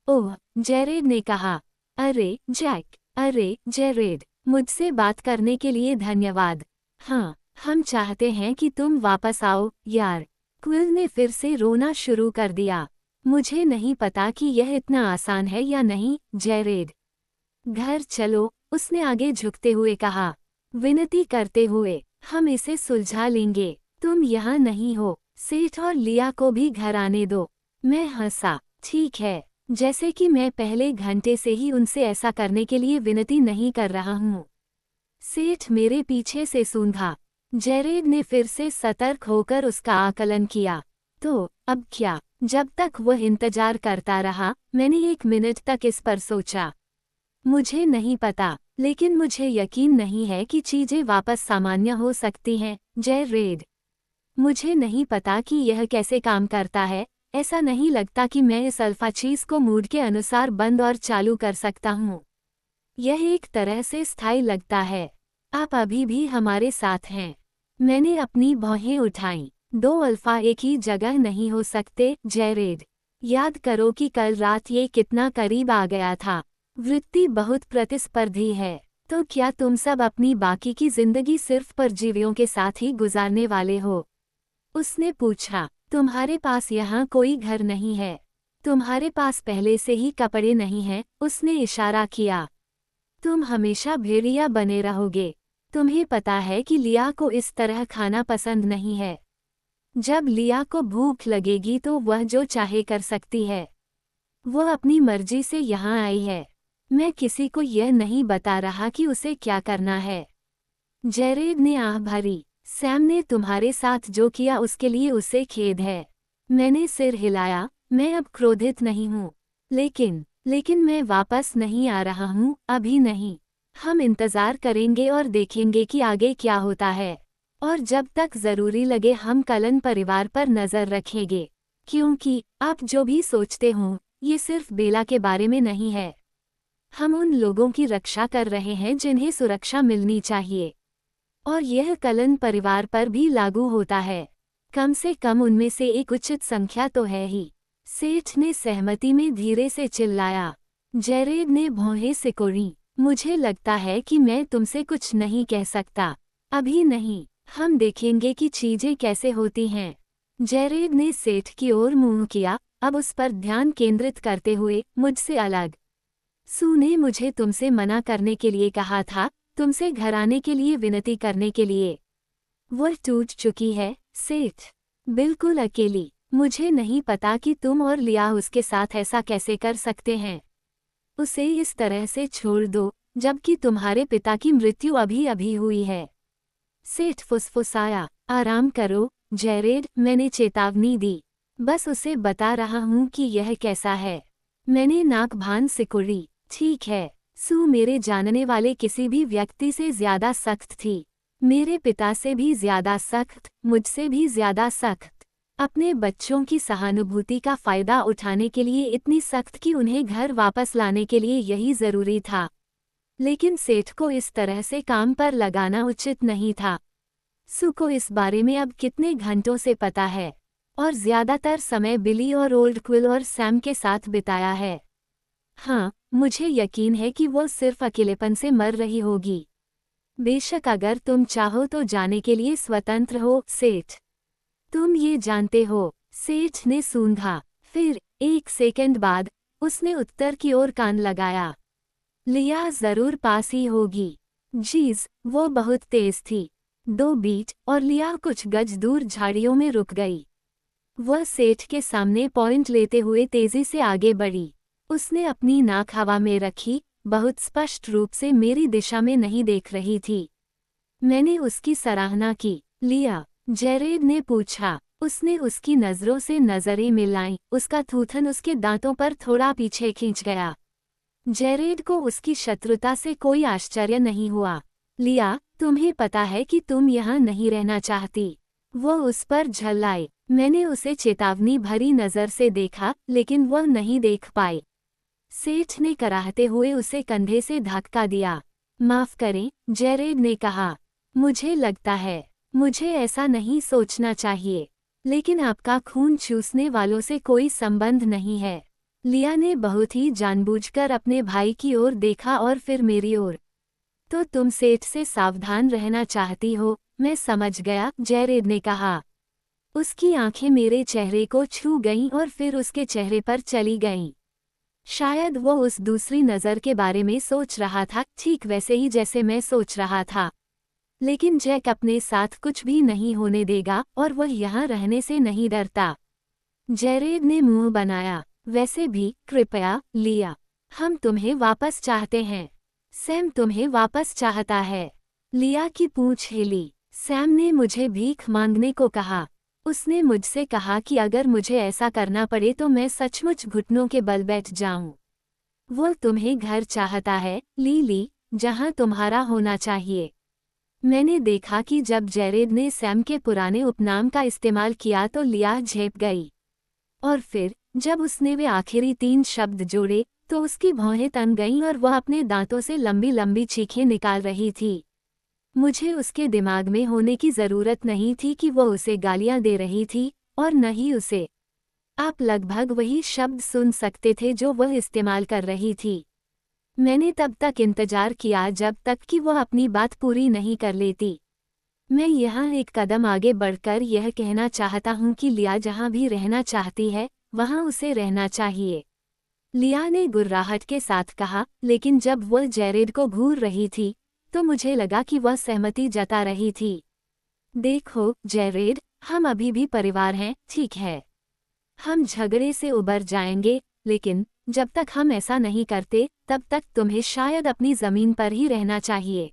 ओह, जेरेड ने कहा। अरे जैक, अरे जेरेड, मुझसे बात करने के लिए धन्यवाद। हाँ, हम चाहते हैं कि तुम वापस आओ, यार। क्विल ने फिर से रोना शुरू कर दिया। मुझे नहीं पता कि यह इतना आसान है या नहीं, जेरेड। घर चलो, उसने आगे झुकते हुए कहा। विनती करते हुए, हम इसे सुलझा लेंगे। तुम यहाँ नहीं हो, सेठ और लिया को भी घर आने दो। मैं हंसा। ठीक है, जैसे कि मैं पहले घंटे से ही उनसे ऐसा करने के लिए विनती नहीं कर रहा हूँ। सेठ मेरे पीछे से सूंघा। जेरेड ने फिर से सतर्क होकर उसका आकलन किया। तो अब क्या? जब तक वह इंतजार करता रहा, मैंने 1 मिनट तक इस पर सोचा। मुझे नहीं पता, लेकिन मुझे यकीन नहीं है कि चीजें वापस सामान्य हो सकती हैं, जेरेड। मुझे नहीं पता कि यह कैसे काम करता है। ऐसा नहीं लगता कि मैं इस अल्फा चीज को मूड के अनुसार बंद और चालू कर सकता हूँ। यह एक तरह से स्थायी लगता है। आप अभी भी हमारे साथ हैं। मैंने अपनी भौहें उठाईं। 2 अल्फा एक ही जगह नहीं हो सकते, जेरेड। याद करो कि कल रात ये कितना करीब आ गया था। वृत्ति बहुत प्रतिस्पर्धी है। तो क्या तुम सब अपनी बाकी की जिंदगी सिर्फ परजीवियों के साथ ही गुजारने वाले हो? उसने पूछा। तुम्हारे पास यहाँ कोई घर नहीं है। तुम्हारे पास पहले से ही कपड़े नहीं हैं, उसने इशारा किया। तुम हमेशा भेड़िया बने रहोगे। तुम्हें पता है कि लिया को इस तरह खाना पसंद नहीं है। जब लिया को भूख लगेगी तो वह जो चाहे कर सकती है। वह अपनी मर्जी से यहाँ आई है। मैं किसी को यह नहीं बता रहा कि उसे क्या करना है। जेरेड ने आह भरी। सैम ने तुम्हारे साथ जो किया उसके लिए उसे खेद है। मैंने सिर हिलाया। मैं अब क्रोधित नहीं हूँ। लेकिन मैं वापस नहीं आ रहा हूँ, अभी नहीं। हम इंतजार करेंगे और देखेंगे कि आगे क्या होता है। और जब तक जरूरी लगे हम कलन परिवार पर नजर रखेंगे। क्योंकि आप जो भी सोचते हो, ये सिर्फ बेला के बारे में नहीं है। हम उन लोगों की रक्षा कर रहे हैं जिन्हें सुरक्षा मिलनी चाहिए। और यह कलन परिवार पर भी लागू होता है। कम से कम उनमें से एक उचित संख्या तो है ही। सेठ ने सहमति में धीरे से चिल्लाया। जेरेड ने भौहें सिकोड़ी। मुझे लगता है कि मैं तुमसे कुछ नहीं कह सकता। अभी नहीं, हम देखेंगे कि चीजें कैसे होती हैं। जेरेड ने सेठ की ओर मुंह किया, अब उस पर ध्यान केंद्रित करते हुए, मुझसे अलग। सू ने मुझे तुमसे मना करने के लिए कहा था, तुमसे घर आने के लिए विनती करने के लिए। वह टूट चुकी है, सेठ। बिल्कुल अकेली। मुझे नहीं पता कि तुम और लिया उसके साथ ऐसा कैसे कर सकते हैं। उसे इस तरह से छोड़ दो, जबकि तुम्हारे पिता की मृत्यु अभी अभी हुई है। सेठ फुसफुसाया। आराम करो, जेरेड, मैंने चेतावनी दी। बस उसे बता रहा हूँ कि यह कैसा है। मैंने नाक भान सिकुड़ी। ठीक है। सू मेरे जानने वाले किसी भी व्यक्ति से ज्यादा सख्त थी। मेरे पिता से भी ज्यादा सख्त, मुझसे भी ज्यादा सख्त। अपने बच्चों की सहानुभूति का फायदा उठाने के लिए इतनी सख्त कि उन्हें घर वापस लाने के लिए यही जरूरी था। लेकिन सेठ को इस तरह से काम पर लगाना उचित नहीं था। सू को इस बारे में अब कितने घंटों से पता है, और ज्यादातर समय बिली और ओल्ड क्विल और सैम के साथ बिताया है। हाँ, मुझे यकीन है कि वो सिर्फ अकेलेपन से मर रही होगी। बेशक अगर तुम चाहो तो जाने के लिए स्वतंत्र हो सेठ। तुम ये जानते हो, सेठ ने सूंघा। फिर 1 सेकंड बाद उसने उत्तर की ओर कान लगाया। लिया जरूर पास ही होगी। जीज, वो बहुत तेज थी। 2 बीट और लिया कुछ गज दूर झाड़ियों में रुक गई। वह सेठ के सामने पॉइंट लेते हुए तेजी से आगे बढ़ी। उसने अपनी नाक हवा में रखी, बहुत स्पष्ट रूप से मेरी दिशा में नहीं देख रही थी। मैंने उसकी सराहना की। लिया, जेरेड ने पूछा। उसने उसकी नजरों से नजरें मिलाईं, उसका थूथन उसके दांतों पर थोड़ा पीछे खींच गया। जेरेड को उसकी शत्रुता से कोई आश्चर्य नहीं हुआ। लिया, तुम्हें पता है कि तुम यहाँ नहीं रहना चाहती। वो उस पर झल्लाए। मैंने उसे चेतावनी भरी नजर से देखा, लेकिन वह नहीं देख पाई। सेठ ने कराहते हुए उसे कंधे से धक्का दिया। माफ करें, जेरेड ने कहा। मुझे लगता है, मुझे ऐसा नहीं सोचना चाहिए, लेकिन आपका खून चूसने वालों से कोई संबंध नहीं है। लिया ने बहुत ही जानबूझकर अपने भाई की ओर देखा और फिर मेरी ओर। तो तुम सेठ से सावधान रहना चाहती हो, मैं समझ गया, जेरेड ने कहा। उसकी आंखें मेरे चेहरे को छू गईं और फिर उसके चेहरे पर चली गईं। शायद वो उस दूसरी नज़र के बारे में सोच रहा था, ठीक वैसे ही जैसे मैं सोच रहा था। लेकिन जैक अपने साथ कुछ भी नहीं होने देगा और वह यहाँ रहने से नहीं डरता। जेरेड ने मुंह बनाया। वैसे भी, कृपया, लिया, हम तुम्हें वापस चाहते हैं। सैम तुम्हें वापस चाहता है। लिया की पूंछ हिली। सैम ने मुझे भीख मांगने को कहा। उसने मुझसे कहा कि अगर मुझे ऐसा करना पड़े तो मैं सचमुच घुटनों के बल बैठ जाऊं। वो तुम्हें घर चाहता है, लीली, जहां तुम्हारा होना चाहिए। मैंने देखा कि जब जेरेड ने सैम के पुराने उपनाम का इस्तेमाल किया तो लिया झेप गई। और फिर जब उसने वे आखिरी 3 शब्द जोड़े तो उसकी भौहें तन गईं और वह अपने दांतों से लंबी लंबी चीखें निकाल रही थी। मुझे उसके दिमाग में होने की ज़रूरत नहीं थी कि वह उसे गालियां दे रही थी, और न ही उसे। आप लगभग वही शब्द सुन सकते थे जो वह इस्तेमाल कर रही थी। मैंने तब तक इंतजार किया जब तक कि वह अपनी बात पूरी नहीं कर लेती। मैं यहाँ एक कदम आगे बढ़कर यह कहना चाहता हूँ कि लिया जहाँ भी रहना चाहती है, वहाँ उसे रहना चाहिए। लिया ने गुर्राहट के साथ कहा, लेकिन जब वह जेरेड को घूर रही थी, तो मुझे लगा कि वह सहमति जता रही थी। देखो, जेरेड, हम अभी भी परिवार हैं, ठीक है। हम झगड़े से उबर जाएंगे, लेकिन जब तक हम ऐसा नहीं करते, तब तक तुम्हें शायद अपनी ज़मीन पर ही रहना चाहिए,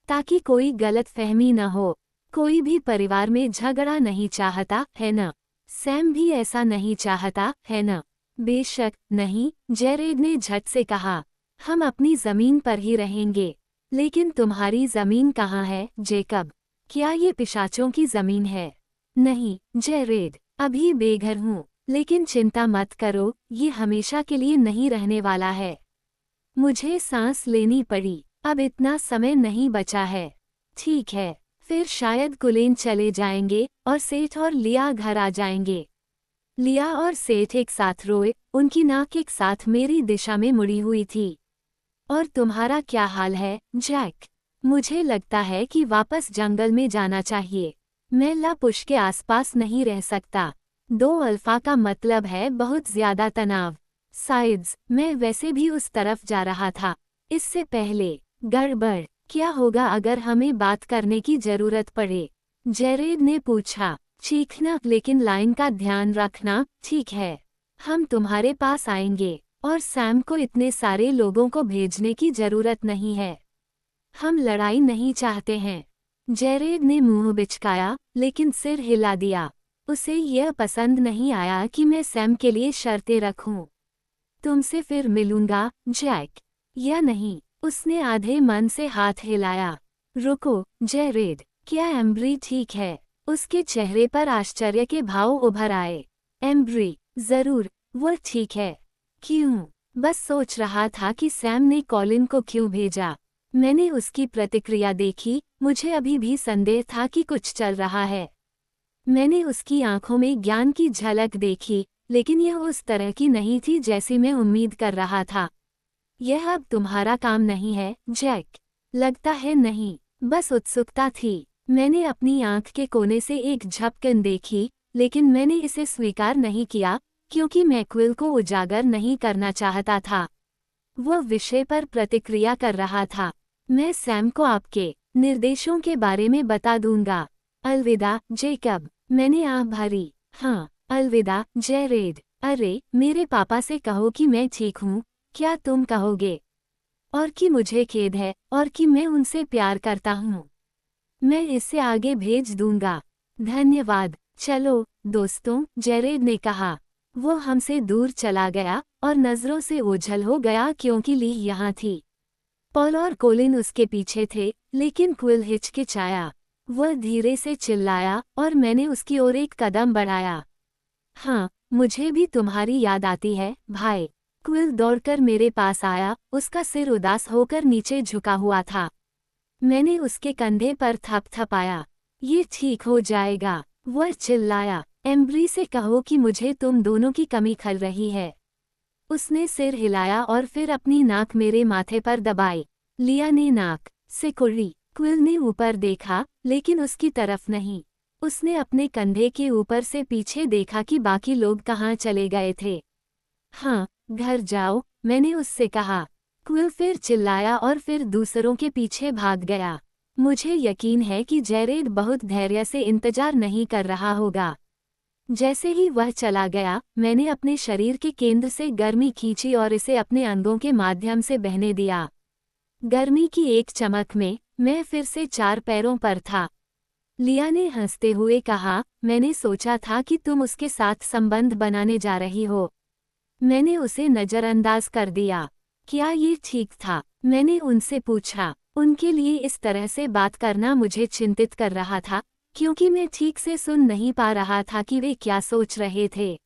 ताकि कोई गलतफहमी न हो। कोई भी परिवार में झगड़ा नहीं चाहता, है न? सैम भी ऐसा नहीं चाहता, है न? बेशक नहीं, जेरेड ने झट से कहा। हम अपनी ज़मीन पर ही रहेंगे। लेकिन तुम्हारी ज़मीन कहाँ है, जेकब? क्या ये पिशाचों की ज़मीन है? नहीं, जेरेड, अभी बेघर हूँ, लेकिन चिंता मत करो, ये हमेशा के लिए नहीं रहने वाला है। मुझे सांस लेनी पड़ी। अब इतना समय नहीं बचा है। ठीक है, फिर शायद कुलेन चले जाएंगे और सेठ और लिया घर आ जाएंगे। लिया और सेठ एक साथ रोए, उनकी नाक एक साथ मेरी दिशा में मुड़ी हुई थी। और तुम्हारा क्या हाल है, जैक? मुझे लगता है कि वापस जंगल में जाना चाहिए। मैं लापुश के आसपास नहीं रह सकता। 2 अल्फा का मतलब है बहुत ज्यादा तनाव। साइड्स, मैं वैसे भी उस तरफ जा रहा था। इससे पहले, गड़बड़, क्या होगा अगर हमें बात करने की जरूरत पड़े? जेरेड ने पूछा। चीखना, लेकिन लाइन का ध्यान रखना, ठीक है। हम तुम्हारे पास आएंगे, और सैम को इतने सारे लोगों को भेजने की जरूरत नहीं है। हम लड़ाई नहीं चाहते हैं। जेरेड ने मुंह बिचकाया, लेकिन सिर हिला दिया। उसे यह पसंद नहीं आया कि मैं सैम के लिए शर्तें रखूं। तुमसे फिर मिलूंगा, जैक, या नहीं? उसने आधे मन से हाथ हिलाया। रुको, जेरेड, क्या एम्ब्री ठीक है? उसके चेहरे पर आश्चर्य के भाव उभर आए। एम्ब्री, जरूर, वो ठीक है। क्यों? बस सोच रहा था कि सैम ने कॉलिन को क्यों भेजा। मैंने उसकी प्रतिक्रिया देखी, मुझे अभी भी संदेह था कि कुछ चल रहा है। मैंने उसकी आंखों में ज्ञान की झलक देखी, लेकिन यह उस तरह की नहीं थी जैसी मैं उम्मीद कर रहा था। यह अब तुम्हारा काम नहीं है, जैक। लगता है नहीं। बस उत्सुकता थी। मैंने अपनी आंख के कोने से एक झपकन देखी, लेकिन मैंने इसे स्वीकार नहीं किया, क्योंकि मैं क्विल को उजागर नहीं करना चाहता था। वह विषय पर प्रतिक्रिया कर रहा था। मैं सैम को आपके निर्देशों के बारे में बता दूंगा। अलविदा जेकब। मैंने आह भरी। हाँ, अलविदा जेरेड। अरे, मेरे पापा से कहो कि मैं ठीक हूँ। क्या तुम कहोगे? और कि मुझे खेद है, और कि मैं उनसे प्यार करता हूँ। मैं इसे आगे भेज दूंगा। धन्यवाद। चलो दोस्तों, जेरेड ने कहा। वो हमसे दूर चला गया और नजरों से ओझल हो गया क्योंकि ली यहाँ थी। पॉल और कोलिन उसके पीछे थे, लेकिन क्विल हिचकिचाया। वह धीरे से चिल्लाया और मैंने उसकी ओर एक कदम बढ़ाया। हाँ, मुझे भी तुम्हारी याद आती है, भाई। क्विल दौड़कर मेरे पास आया, उसका सिर उदास होकर नीचे झुका हुआ था। मैंने उसके कंधे पर थपथपाया। ये ठीक हो जाएगा, वह चिल्लाया। एम्ब्री से कहो कि मुझे तुम दोनों की कमी खल रही है। उसने सिर हिलाया और फिर अपनी नाक मेरे माथे पर दबाई। लिया ने नाक सिकुड़ी। क्विल ने ऊपर देखा, लेकिन उसकी तरफ नहीं। उसने अपने कंधे के ऊपर से पीछे देखा कि बाकी लोग कहाँ चले गए थे। हाँ, घर जाओ, मैंने उससे कहा। क्विल फिर चिल्लाया और फिर दूसरों के पीछे भाग गया। मुझे यकीन है कि जेरेड बहुत धैर्य से इंतजार नहीं कर रहा होगा। जैसे ही वह चला गया, मैंने अपने शरीर के केंद्र से गर्मी खींची और इसे अपने अंगों के माध्यम से बहने दिया। गर्मी की एक चमक में मैं फिर से चार पैरों पर था। लिया ने हंसते हुए कहा, मैंने सोचा था कि तुम उसके साथ संबंध बनाने जा रही हो। मैंने उसे नजरअंदाज कर दिया। क्या ये ठीक था? मैंने उनसे पूछा। उनके लिए इस तरह से बात करना मुझे चिंतित कर रहा था, क्योंकि मैं ठीक से सुन नहीं पा रहा था कि वे क्या सोच रहे थे।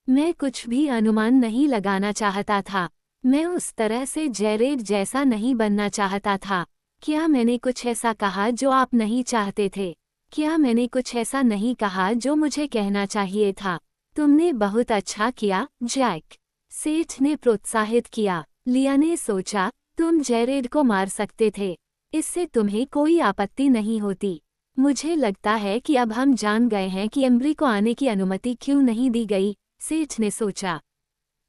मैं कुछ भी अनुमान नहीं लगाना चाहता था। मैं उस तरह से जेरेड जैसा नहीं बनना चाहता था। क्या मैंने कुछ ऐसा कहा जो आप नहीं चाहते थे? क्या मैंने कुछ ऐसा नहीं कहा जो मुझे कहना चाहिए था? तुमने बहुत अच्छा किया, जैक। सेठ ने प्रोत्साहित किया। लिया ने सोचा, तुम जेरेड को मार सकते थे। इससे तुम्हें कोई आपत्ति नहीं होती। मुझे लगता है कि अब हम जान गए हैं कि एम्ब्री को आने की अनुमति क्यों नहीं दी गई, सेठ ने सोचा।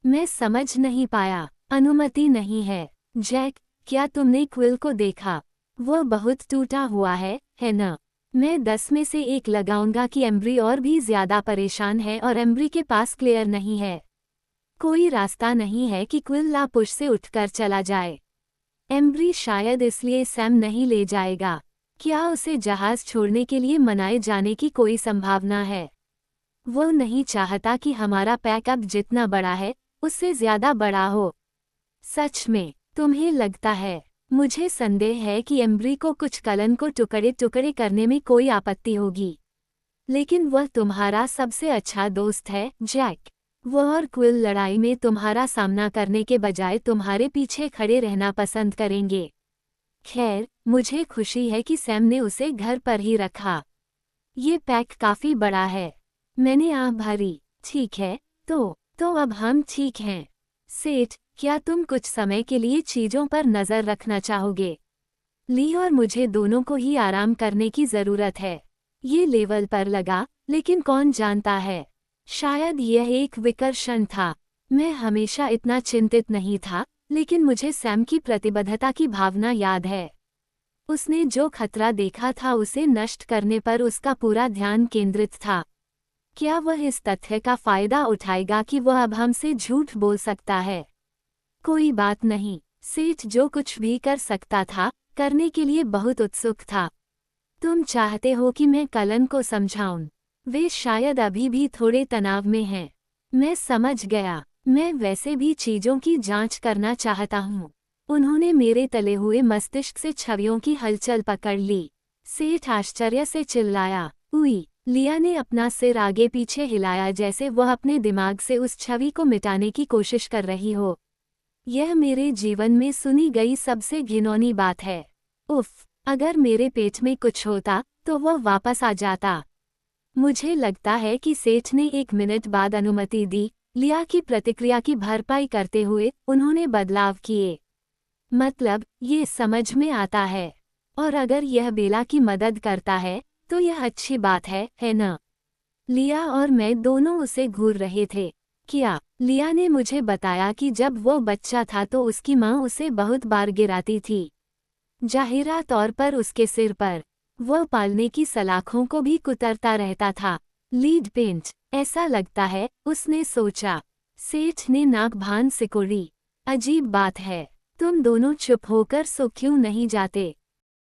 मैं समझ नहीं पाया। अनुमति नहीं है। जैक, क्या तुमने क्विल को देखा? वह बहुत टूटा हुआ है न? मैं 10 में से 1 लगाऊंगा कि एम्ब्री और भी ज्यादा परेशान है और एम्ब्री के पास क्लियर नहीं है। कोई रास्ता नहीं है कि क्विल लापुश से उठकर चला जाए। एम्ब्री शायद इसलिए सैम नहीं ले जाएगा। क्या उसे जहाज छोड़ने के लिए मनाए जाने की कोई संभावना है? वो नहीं चाहता कि हमारा पैकअप जितना बड़ा है, उससे ज्यादा बड़ा हो। सच में, तुम्हें लगता है? मुझे संदेह है कि एम्ब्री को कुछ कलन को टुकड़े टुकड़े करने में कोई आपत्ति होगी। लेकिन वह तुम्हारा सबसे अच्छा दोस्त है, जैक। वह और क्विल लड़ाई में तुम्हारा सामना करने के बजाय तुम्हारे पीछे खड़े रहना पसंद करेंगे। खैर, मुझे खुशी है कि सैम ने उसे घर पर ही रखा। ये पैक काफी बड़ा है। मैंने आह भरी। ठीक है, तो अब हम ठीक हैं। सेठ, क्या तुम कुछ समय के लिए चीजों पर नजर रखना चाहोगे? ली और मुझे दोनों को ही आराम करने की जरूरत है। ये लेवल पर लगा, लेकिन कौन जानता है, शायद यह एक विकर्षण था। मैं हमेशा इतना चिंतित नहीं था, लेकिन मुझे सैम की प्रतिबद्धता की भावना याद है। उसने जो खतरा देखा था उसे नष्ट करने पर उसका पूरा ध्यान केंद्रित था। क्या वह इस तथ्य का फायदा उठाएगा कि वह अब हमसे झूठ बोल सकता है? कोई बात नहीं। सेठ जो कुछ भी कर सकता था, करने के लिए बहुत उत्सुक था। तुम चाहते हो कि मैं कलन को समझाऊं? वे शायद अभी भी थोड़े तनाव में हैं। मैं समझ गया। मैं वैसे भी चीजों की जांच करना चाहता हूँ। उन्होंने मेरे तले हुए मस्तिष्क से छवियों की हलचल पकड़ ली। सेठ आश्चर्य से चिल्लाया, उई। लिया ने अपना सिर आगे पीछे हिलाया जैसे वह अपने दिमाग से उस छवि को मिटाने की कोशिश कर रही हो। यह मेरे जीवन में सुनी गई सबसे घिनौनी बात है। उफ, अगर मेरे पेट में कुछ होता, तो वह वापस आ जाता। मुझे लगता है कि सेठ ने 1 मिनट बाद अनुमति दी। लिया की प्रतिक्रिया की भरपाई करते हुए उन्होंने बदलाव किए। मतलब, ये समझ में आता है। और अगर यह बेला की मदद करता है तो यह अच्छी बात है न? लिया और मैं दोनों उसे घूर रहे थे। क्या? लिया ने मुझे बताया कि जब वो बच्चा था तो उसकी माँ उसे बहुत बार गिराती थी, जाहिरा तौर पर उसके सिर पर। वह पालने की सलाखों को भी कुतरता रहता था। लीड पिंच, ऐसा लगता है, उसने सोचा। सेठ ने नाक भान सिकोड़ी। अजीब बात है, तुम दोनों चुप होकर सो क्यों नहीं जाते?